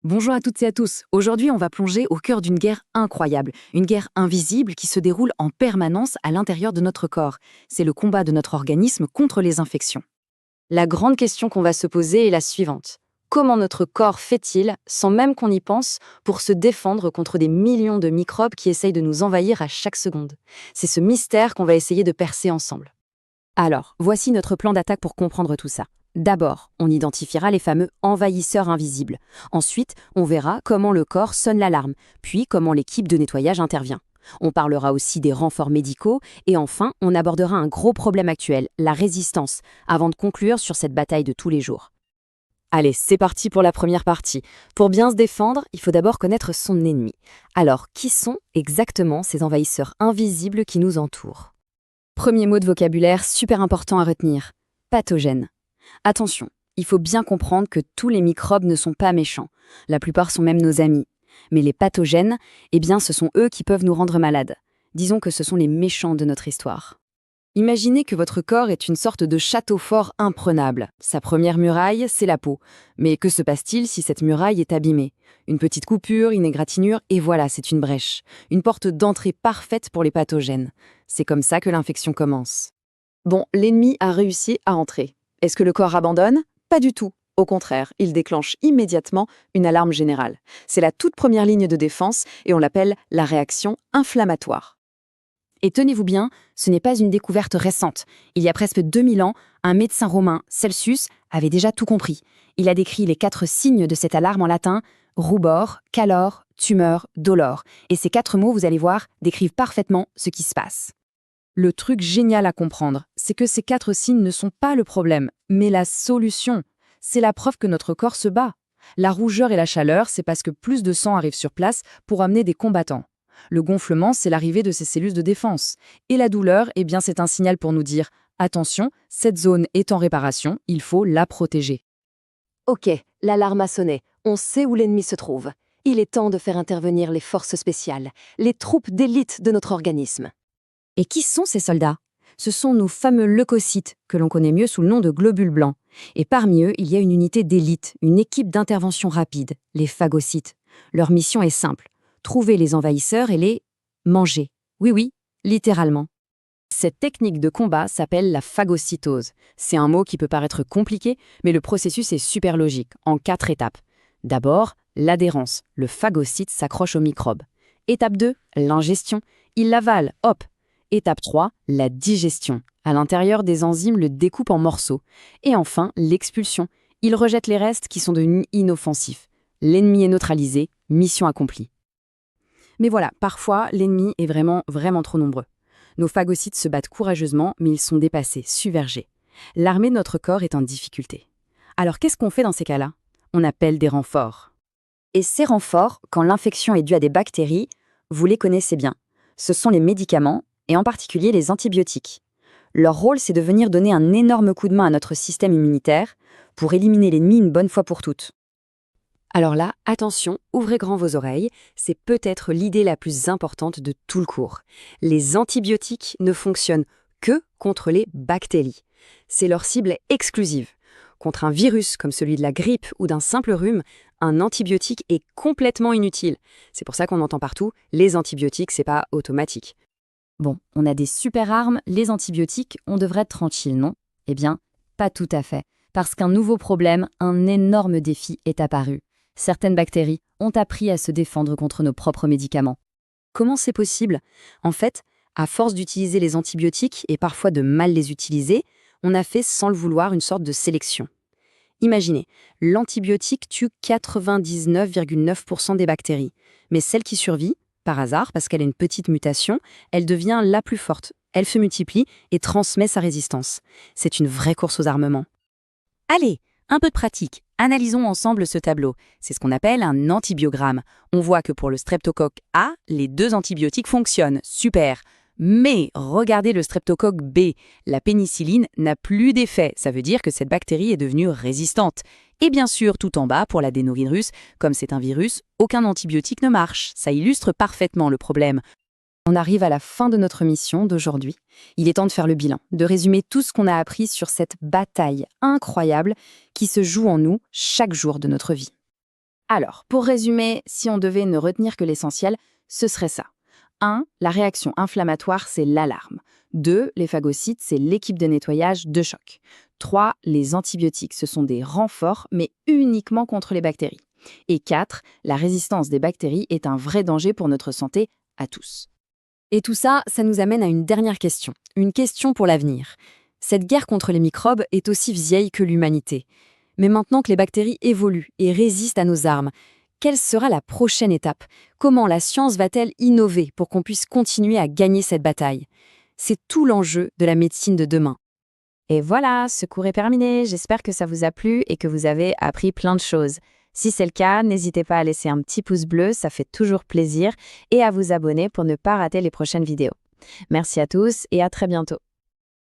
Bonjour à toutes et à tous. Aujourd'hui, on va plonger au cœur d'une guerre incroyable, une guerre invisible qui se déroule en permanence à l'intérieur de notre corps. C'est le combat de notre organisme contre les infections. La grande question qu'on va se poser est la suivante. Comment notre corps fait-il, sans même qu'on y pense, pour se défendre contre des millions de microbes qui essayent de nous envahir à chaque seconde? C'est ce mystère qu'on va essayer de percer ensemble. Alors, voici notre plan d'attaque pour comprendre tout ça. D'abord, on identifiera les fameux envahisseurs invisibles. Ensuite, on verra comment le corps sonne l'alarme, puis comment l'équipe de nettoyage intervient. On parlera aussi des renforts médicaux, et enfin, on abordera un gros problème actuel, la résistance, avant de conclure sur cette bataille de tous les jours. Allez, c'est parti pour la première partie. Pour bien se défendre, il faut d'abord connaître son ennemi. Alors, qui sont exactement ces envahisseurs invisibles qui nous entourent? Premier mot de vocabulaire super important à retenir. Pathogène. Attention, il faut bien comprendre que tous les microbes ne sont pas méchants. La plupart sont même nos amis. Mais les pathogènes, eh bien, ce sont eux qui peuvent nous rendre malades. Disons que ce sont les méchants de notre histoire. Imaginez que votre corps est une sorte de château fort imprenable. Sa première muraille, c'est la peau. Mais que se passe-t-il si cette muraille est abîmée? Une petite coupure, une égratignure, et voilà, c'est une brèche. Une porte d'entrée parfaite pour les pathogènes. C'est comme ça que l'infection commence. Bon, l'ennemi a réussi à entrer. Est-ce que le corps abandonne? Pas du tout. Au contraire, il déclenche immédiatement une alarme générale. C'est la toute première ligne de défense et on l'appelle la réaction inflammatoire. Et tenez-vous bien, ce n'est pas une découverte récente. Il y a presque 2000 ans, un médecin romain, Celsus, avait déjà tout compris. Il a décrit les 4 signes de cette alarme en latin: rubor, calor, tumeur, dolor. Et ces 4 mots, vous allez voir, décrivent parfaitement ce qui se passe. Le truc génial à comprendre, c'est que ces 4 signes ne sont pas le problème, mais la solution. C'est la preuve que notre corps se bat. La rougeur et la chaleur, c'est parce que plus de sang arrive sur place pour amener des combattants. Le gonflement, c'est l'arrivée de ces cellules de défense. Et la douleur, eh bien, c'est un signal pour nous dire: attention, cette zone est en réparation, il faut la protéger. Ok, l'alarme a sonné. On sait où l'ennemi se trouve. Il est temps de faire intervenir les forces spéciales, les troupes d'élite de notre organisme. Et qui sont ces soldats? Ce sont nos fameux leucocytes, que l'on connaît mieux sous le nom de globules blancs. Et parmi eux, il y a une unité d'élite, une équipe d'intervention rapide, les phagocytes. Leur mission est simple: trouver les envahisseurs et les manger. Oui, oui, littéralement. Cette technique de combat s'appelle la phagocytose. C'est un mot qui peut paraître compliqué, mais le processus est super logique, en 4 étapes. D'abord, l'adhérence. Le phagocyte s'accroche au microbe. Étape 2, l'ingestion. Il l'avale, hop. Étape 3, la digestion. À l'intérieur, des enzymes le découpent en morceaux. Et enfin, l'expulsion. Il rejette les restes qui sont devenus inoffensifs. L'ennemi est neutralisé, mission accomplie. Mais voilà, parfois, l'ennemi est vraiment trop nombreux. Nos phagocytes se battent courageusement, mais ils sont dépassés, submergés. L'armée de notre corps est en difficulté. Alors qu'est-ce qu'on fait dans ces cas-là? On appelle des renforts. Et ces renforts, quand l'infection est due à des bactéries, vous les connaissez bien. Ce sont les médicaments, et en particulier les antibiotiques. Leur rôle, c'est de venir donner un énorme coup de main à notre système immunitaire pour éliminer l'ennemi une bonne fois pour toutes. Alors là, attention, ouvrez grand vos oreilles, c'est peut-être l'idée la plus importante de tout le cours. Les antibiotiques ne fonctionnent que contre les bactéries. C'est leur cible exclusive. Contre un virus comme celui de la grippe ou d'un simple rhume, un antibiotique est complètement inutile. C'est pour ça qu'on entend partout: les antibiotiques, c'est pas automatique. Bon, on a des super armes, les antibiotiques, on devrait être tranquille, non? Eh bien, pas tout à fait. Parce qu'un nouveau problème, un énorme défi est apparu. Certaines bactéries ont appris à se défendre contre nos propres médicaments. Comment c'est possible? En fait, à force d'utiliser les antibiotiques et parfois de mal les utiliser, on a fait sans le vouloir une sorte de sélection. Imaginez, l'antibiotique tue 99,9% des bactéries, mais celle qui survit, par hasard, parce qu'elle a une petite mutation, elle devient la plus forte. Elle se multiplie et transmet sa résistance. C'est une vraie course aux armements. Allez, un peu de pratique. Analysons ensemble ce tableau. C'est ce qu'on appelle un antibiogramme. On voit que pour le streptocoque A, les 2 antibiotiques fonctionnent. Super. Mais regardez le streptocoque B. La pénicilline n'a plus d'effet. Ça veut dire que cette bactérie est devenue résistante. Et bien sûr, tout en bas, pour l'adénovirus, comme c'est un virus, aucun antibiotique ne marche. Ça illustre parfaitement le problème. On arrive à la fin de notre mission d'aujourd'hui. Il est temps de faire le bilan, de résumer tout ce qu'on a appris sur cette bataille incroyable qui se joue en nous chaque jour de notre vie. Alors, pour résumer, si on devait ne retenir que l'essentiel, ce serait ça. 1. La réaction inflammatoire, c'est l'alarme. 2. Les phagocytes, c'est l'équipe de nettoyage de choc. 3. Les antibiotiques, ce sont des renforts, mais uniquement contre les bactéries. Et 4. La résistance des bactéries est un vrai danger pour notre santé à tous. Et tout ça, ça nous amène à une dernière question. Une question pour l'avenir. Cette guerre contre les microbes est aussi vieille que l'humanité. Mais maintenant que les bactéries évoluent et résistent à nos armes, quelle sera la prochaine étape? Comment la science va-t-elle innover pour qu'on puisse continuer à gagner cette bataille? C'est tout l'enjeu de la médecine de demain. Et voilà, ce cours est terminé. J'espère que ça vous a plu et que vous avez appris plein de choses. Si c'est le cas, n'hésitez pas à laisser un petit pouce bleu, ça fait toujours plaisir, et à vous abonner pour ne pas rater les prochaines vidéos. Merci à tous et à très bientôt.